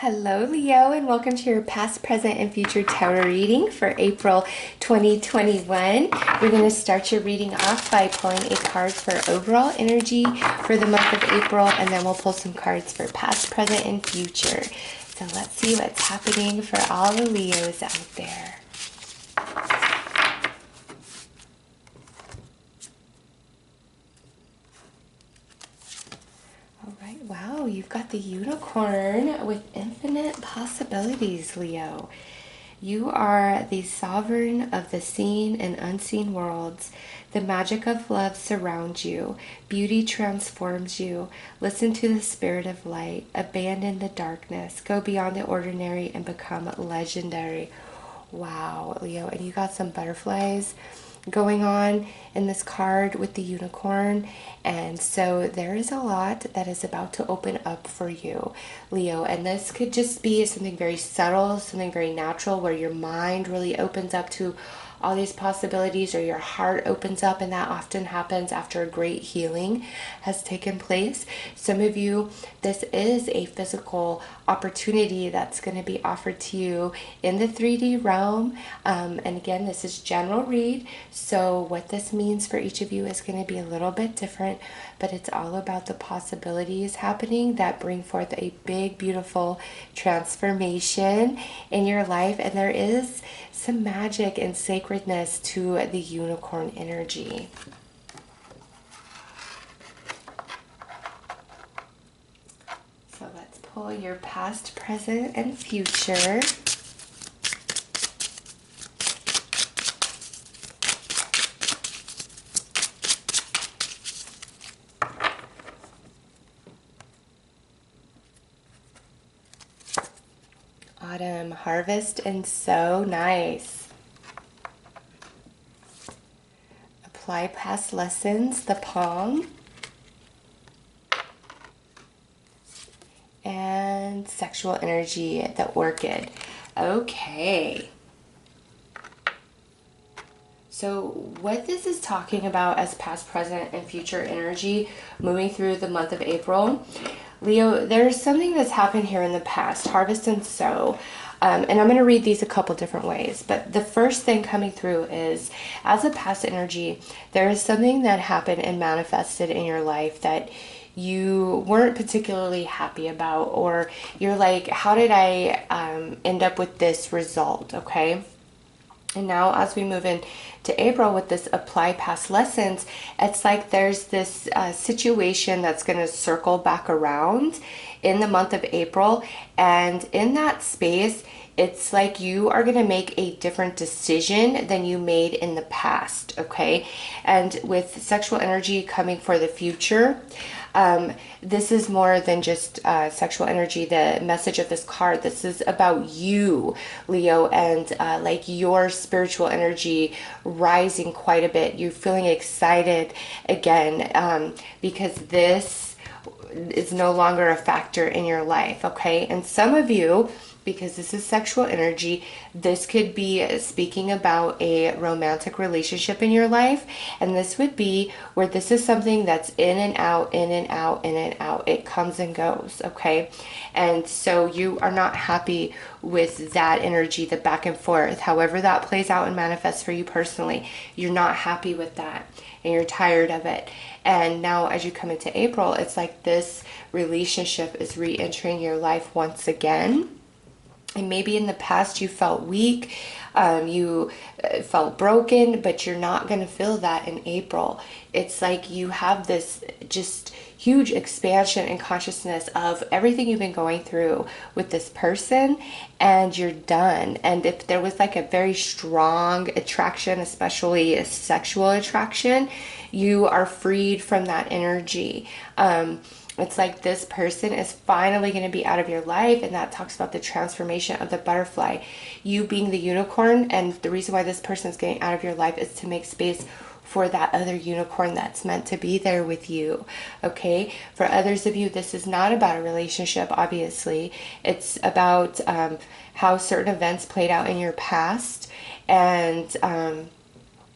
Hello, Leo, and welcome to your past, present, and future tarot reading for April 2021. We're going to start your reading off by pulling a card for overall energy for the month of April, and then we'll pull some cards for past, present, and future. So let's see what's happening for all the Leos out there. Wow, you've got the unicorn with infinite possibilities, Leo. You are the sovereign of the seen and unseen worlds. The magic of love surrounds you. Beauty transforms you. Listen to the spirit of light. Abandon the darkness. Go beyond the ordinary and become legendary. Wow, Leo. And you got some butterflies going on in this card with the unicorn, and so there is a lot that is about to open up for you, Leo, and this could just be something very subtle, something very natural, where your mind really opens up to all these possibilities, or your heart opens up, and that often happens after a great healing has taken place. Some of you, this is a physical opportunity that's going to be offered to you in the 3D realm, and again, this is general read, so what this means for each of you is going to be a little bit different, but it's all about the possibilities happening that bring forth a big, beautiful transformation in your life, and there is some magic and sacredness to the unicorn energy. So let's pull your past, present, and future. Autumn, harvest, and sow. Nice. Apply past lessons, the palm. And sexual energy, the orchid. Okay. So what this is talking about as past, present, and future energy moving through the month of April, Leo, there's something that's happened here in the past, harvest and sow. And I'm going to read these a couple different ways. But the first thing coming through is, as a past energy, there is something that happened and manifested in your life that you weren't particularly happy about, or you're like, how did I end up with this result? Okay. And now as we move in to April with this apply past lessons, it's like there's this situation that's going to circle back around in the month of April. And in that space, it's like you are going to make a different decision than you made in the past, okay? And with sexual energy coming for the future, this is more than just sexual energy, the message of this card. This is about you, Leo, and like your spiritual energy rising quite a bit. You're feeling excited again because this is no longer a factor in your life, okay? And some of you, because this is sexual energy, this could be speaking about a romantic relationship in your life, and this would be where this is something that's in and out, in and out, in and out. It comes and goes, okay? And so you are not happy with that energy, the back and forth, however that plays out and manifests for you personally. You're not happy with that, and you're tired of it. And now as you come into April, it's like this relationship is re-entering your life once again. And maybe in the past you felt weak, you felt broken, but you're not going to feel that in April. It's like you have this just huge expansion in consciousness of everything you've been going through with this person, and you're done. And if there was like a very strong attraction, especially a sexual attraction, you are freed from that energy. It's like this person is finally going to be out of your life, and that talks about the transformation of the butterfly. You being the unicorn, and the reason why this person is getting out of your life is to make space for that other unicorn that's meant to be there with you, okay? For others of you, this is not about a relationship, obviously. It's about how certain events played out in your past, and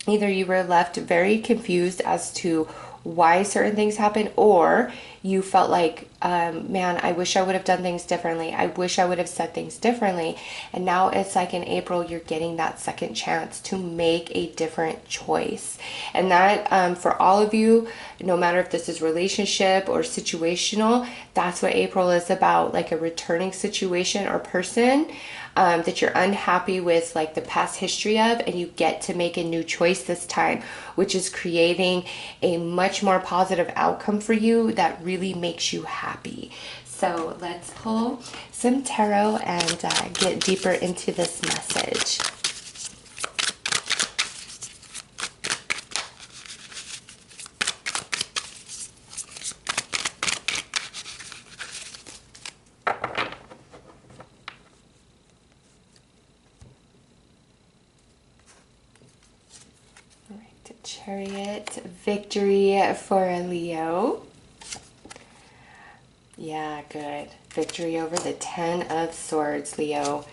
either you were left very confused as to why certain things happen, or you felt like, man, I wish I would have done things differently. I wish I would have said things differently. And now it's like in April, you're getting that second chance to make a different choice. And that, for all of you, no matter if this is relationship or situational, that's what April is about, like a returning situation or person that you're unhappy with, like the past history of, and you get to make a new choice this time, which is creating a much more positive outcome for you that really makes you happy. So let's pull some tarot and get deeper into this message. Chariot, victory for a Leo. Yeah, good. Victory over the Ten of Swords, Leo.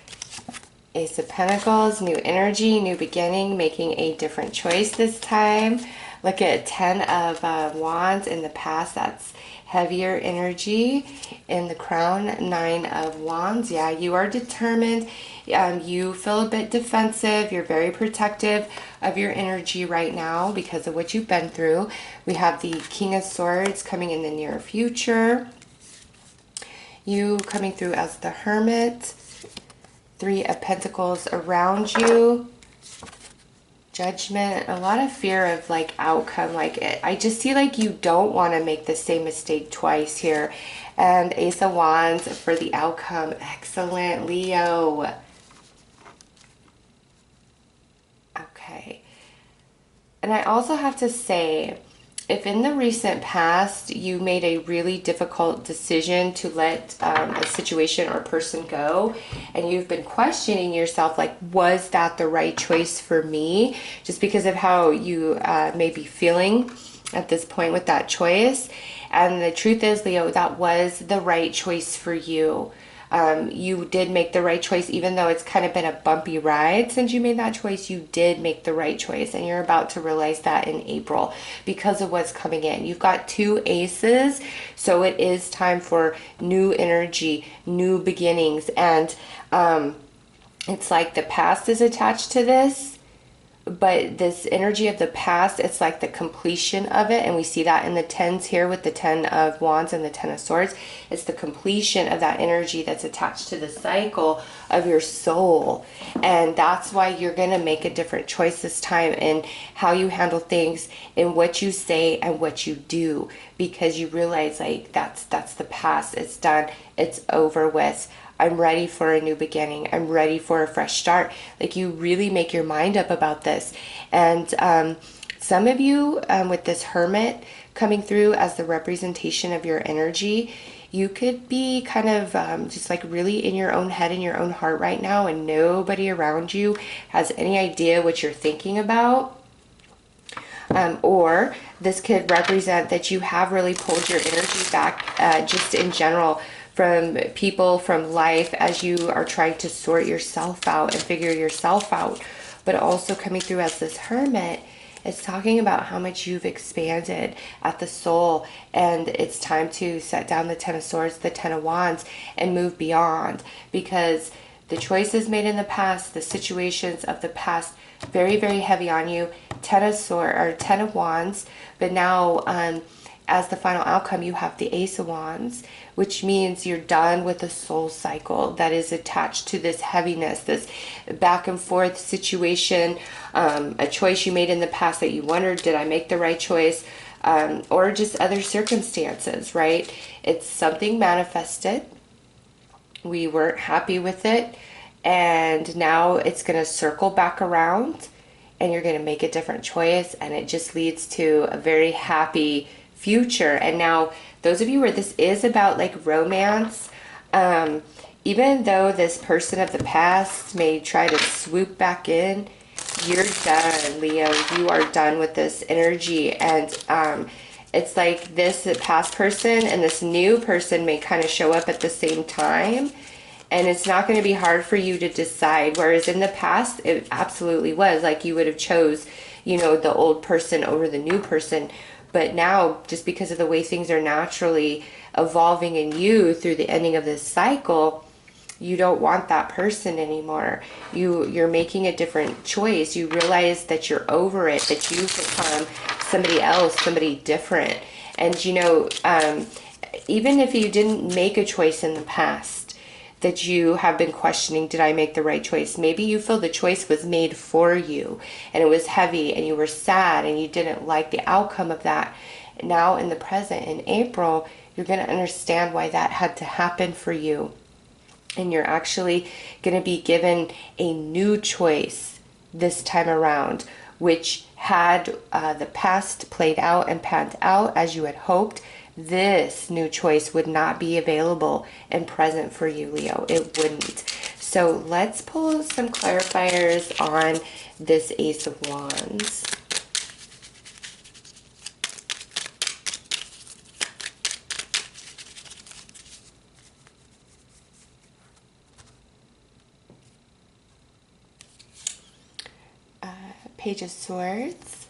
Ace of Pentacles, new energy, new beginning, making a different choice this time. Look at Ten of Wands in the past. That's heavier energy. In the Crown, Nine of Wands. Yeah, you are determined. You feel a bit defensive. You're very protective of your energy right now because of what you've been through. We have the King of Swords coming in the near future. You coming through as the Hermit. Three of Pentacles around you. Judgment, a lot of fear of like outcome. Like I just see like you don't want to make the same mistake twice here. And Ace of Wands for the outcome. Excellent, Leo. Okay. And I also have to say, if in the recent past you made a really difficult decision to let a situation or person go, and you've been questioning yourself, like, was that the right choice for me? Just because of how you may be feeling at this point with that choice. And the truth is, Leo, that was the right choice for you. You did make the right choice, even though it's kind of been a bumpy ride since you made that choice. You did make the right choice, and you're about to realize that in April because of what's coming in. You've got two aces, so it is time for new energy, new beginnings, and it's like the past is attached to this. But this energy of the past, it's like the completion of it. And we see that in the tens here with the Ten of Wands and the Ten of Swords. It's the completion of that energy that's attached to the cycle of your soul. And that's why you're going to make a different choice this time in how you handle things, in what you say and what you do. Because you realize like that's the past. It's done. It's over with. I'm ready for a new beginning. I'm ready for a fresh start. Like you really make your mind up about this. And some of you with this Hermit coming through as the representation of your energy, you could be kind of just like really in your own head, in your own heart right now, and nobody around you has any idea what you're thinking about. Or this could represent that you have really pulled your energy back just in general from people, from life, as you are trying to sort yourself out and figure yourself out. But also coming through as this Hermit, it's talking about how much you've expanded at the soul, and it's time to set down the Ten of Swords, the Ten of Wands, and move beyond, because the choices made in the past, the situations of the past, very, very heavy on you. Ten of Swords or Ten of Wands, but now as the final outcome, you have the Ace of Wands, which means you're done with the soul cycle that is attached to this heaviness, this back and forth situation, a choice you made in the past that you wondered, did I make the right choice? Or just other circumstances, right? It's something manifested. We weren't happy with it. And now it's going to circle back around and you're going to make a different choice. And it just leads to a very happy future. And now those of you where this is about like romance, even though this person of the past may try to swoop back in, you're done, Leo. You are done with this energy. And it's like this past person and this new person may kind of show up at the same time. And it's not going to be hard for you to decide. Whereas in the past, it absolutely was. Like you would have chose, you know, the old person over the new person. But now, just because of the way things are naturally evolving in you through the ending of this cycle, you don't want that person anymore. You're making a different choice. You realize that you're over it, that you've become somebody else, somebody different. And even if you didn't make a choice in the past that you have been questioning, did I make the right choice? Maybe you feel the choice was made for you and it was heavy and you were sad and you didn't like the outcome of that. Now in the present, in April, you're going to understand why that had to happen for you. And you're actually going to be given a new choice this time around, which had the past played out and panned out as you had hoped, this new choice would not be available and present for you, Leo. It wouldn't. So let's pull some clarifiers on this Ace of Wands. Page of Swords,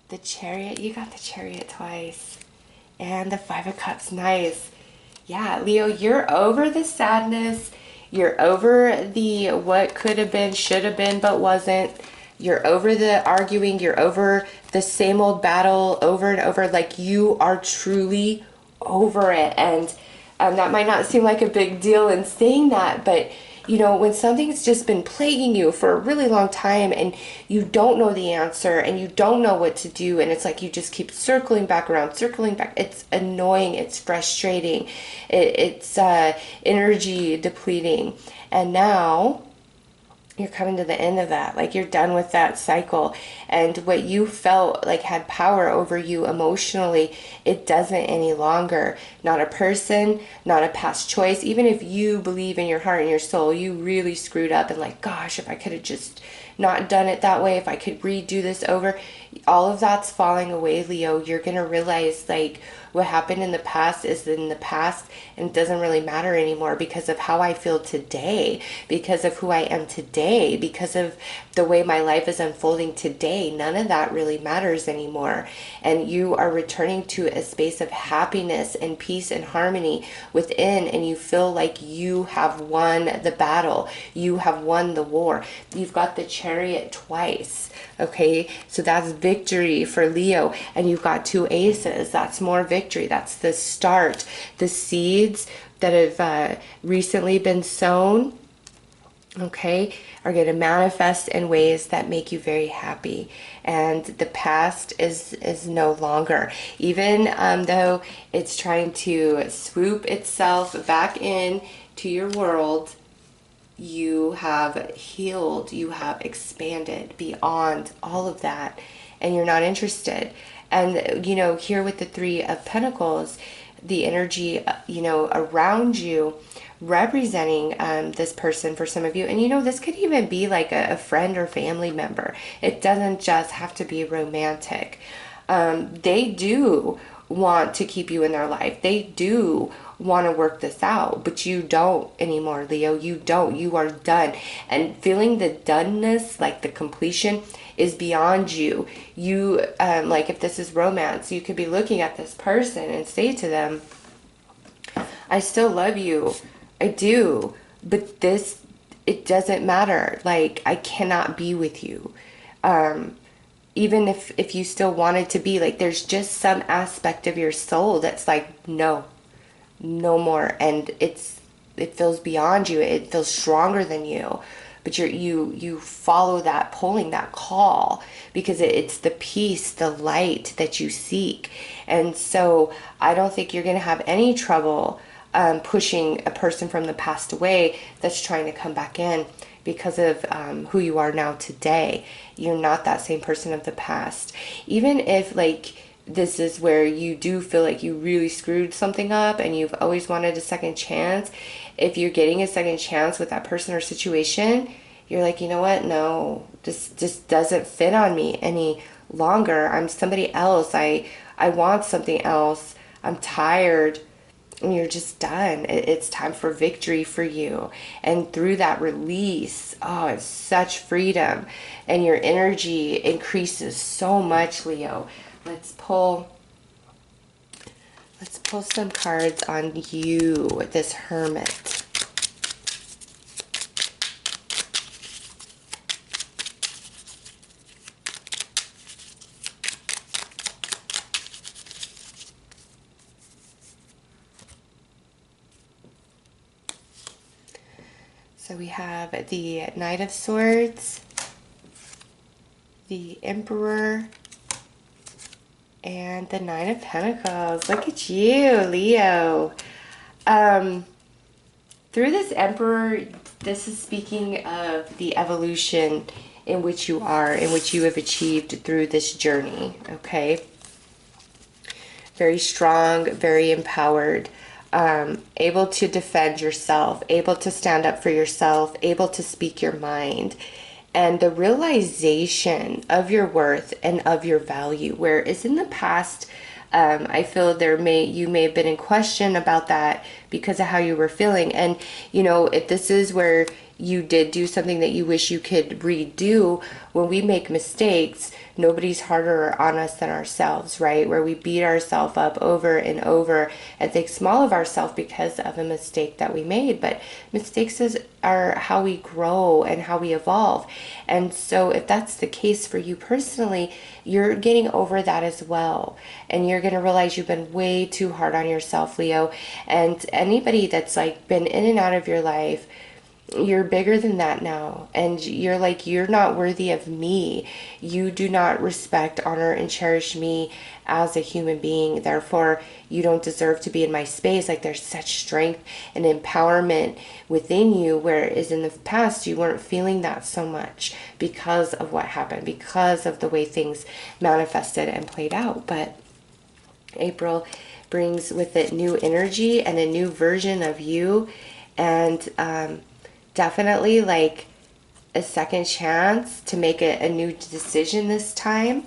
the Chariot. You got the Chariot twice, and the Five of Cups. Nice. Yeah, Leo, you're over the sadness. You're over the what could have been, should have been, but wasn't. You're over the arguing. You're over the same old battle over and over. Like, you are truly over it. And that might not seem like a big deal in saying that, but when something's just been plaguing you for a really long time and you don't know the answer and you don't know what to do, and it's like you just keep circling back around, circling back. It's annoying. It's frustrating. It's energy depleting. And now you're coming to the end of that. Like, you're done with that cycle, and what you felt like had power over you emotionally, it doesn't any longer. Not a person, not a past choice. Even if you believe in your heart and your soul you really screwed up and like, gosh, if I could have just not done it that way, if I could redo this over, all of that's falling away, Leo. You're gonna realize, like, what happened in the past is in the past, and it doesn't really matter anymore because of how I feel today, because of who I am today, because of the way my life is unfolding today. None of that really matters anymore. And you are returning to a space of happiness and peace and harmony within, and you feel like you have won the battle. You have won the war. You've got the Chariot twice. Okay, so that's victory for Leo. And you've got two aces. That's more victory. That's the start. The seeds that have recently been sown, okay, are going to manifest in ways that make you very happy. And the past is no longer. Even though it's trying to swoop itself back in to your world, you have healed, you have expanded beyond all of that, and you're not interested. And, here with the Three of Pentacles, the energy, around you representing this person for some of you. And, this could even be like a friend or family member. It doesn't just have to be romantic. They do want to keep you in their life. They do want to work this out, but you don't anymore, Leo. You don't. You are done. And feeling the doneness, like the completion, is beyond you. You, like if this is romance, you could be looking at this person and say to them, I still love you. I do. But it doesn't matter. Like, I cannot be with you. Even if you still wanted to be, like, there's just some aspect of your soul that's like, no more. And it feels beyond you. It feels stronger than you. But you follow that, pulling that call, because it's the peace, the light that you seek. And so I don't think you're going to have any trouble pushing a person from the past away that's trying to come back in, because of who you are now today. You're not that same person of the past. Even if, like, this is where you do feel like you really screwed something up and you've always wanted a second chance, if you're getting a second chance with that person or situation, you're like, you know what? No, this just doesn't fit on me any longer. I'm somebody else. I want something else. I'm tired and you're just done. It's time for victory for you. And through that release, oh, it's such freedom. And your energy increases so much, Leo. Let's pull some cards on you, this Hermit. So we have the Knight of Swords, the Emperor, and the Nine of Pentacles. Look at you, Leo. Through this Emperor, this is speaking of the evolution in which you are, in which you have achieved through this journey, okay? Very strong, very empowered. Able to defend yourself, able to stand up for yourself, able to speak your mind, and the realization of your worth and of your value. Whereas in the past, I feel you may have been in question about that because of how you were feeling. And you know, if this is where you did do something that you wish you could redo, when we make mistakes, nobody's harder on us than ourselves, right? Where we beat ourselves up over and over and think small of ourselves because of a mistake that we made. But mistakes are how we grow and how we evolve. And so if that's the case for you personally, you're getting over that as well. And you're going to realize you've been way too hard on yourself, Leo. And anybody that's like been in and out of your life, you're bigger than that now. And you're like, you're not worthy of me. You do not respect, honor, and cherish me as a human being. Therefore, you don't deserve to be in my space. Like, there's such strength and empowerment within you, whereas in the past, you weren't feeling that so much because of what happened, because of the way things manifested and played out. But April brings with it new energy and a new version of you. And, definitely like a second chance to make a new decision this time.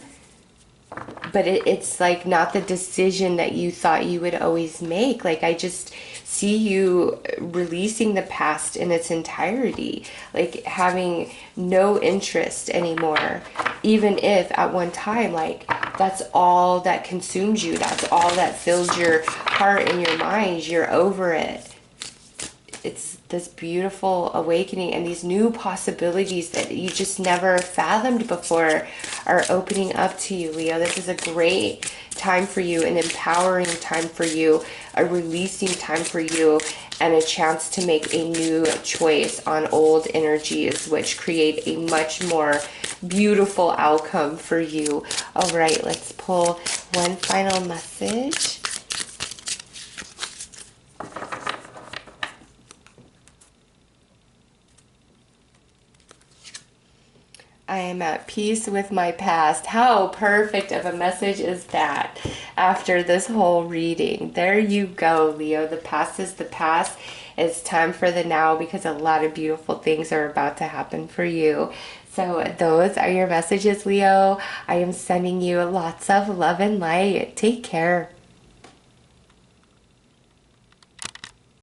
But it's like not the decision that you thought you would always make. Like, I just see you releasing the past in its entirety, like having no interest anymore, even if at one time, like, that's all that consumes you, that's all that fills your heart and your mind. You're over it. It's this beautiful awakening, and these new possibilities that you just never fathomed before are opening up to you, Leo. This is a great time for you, an empowering time for you, a releasing time for you, and a chance to make a new choice on old energies, which create a much more beautiful outcome for you. All right, let's pull one final message. I am at peace with my past. How perfect of a message is that after this whole reading? There you go, Leo. The past is the past. It's time for the now, because a lot of beautiful things are about to happen for you. So those are your messages, Leo. I am sending you lots of love and light. Take care.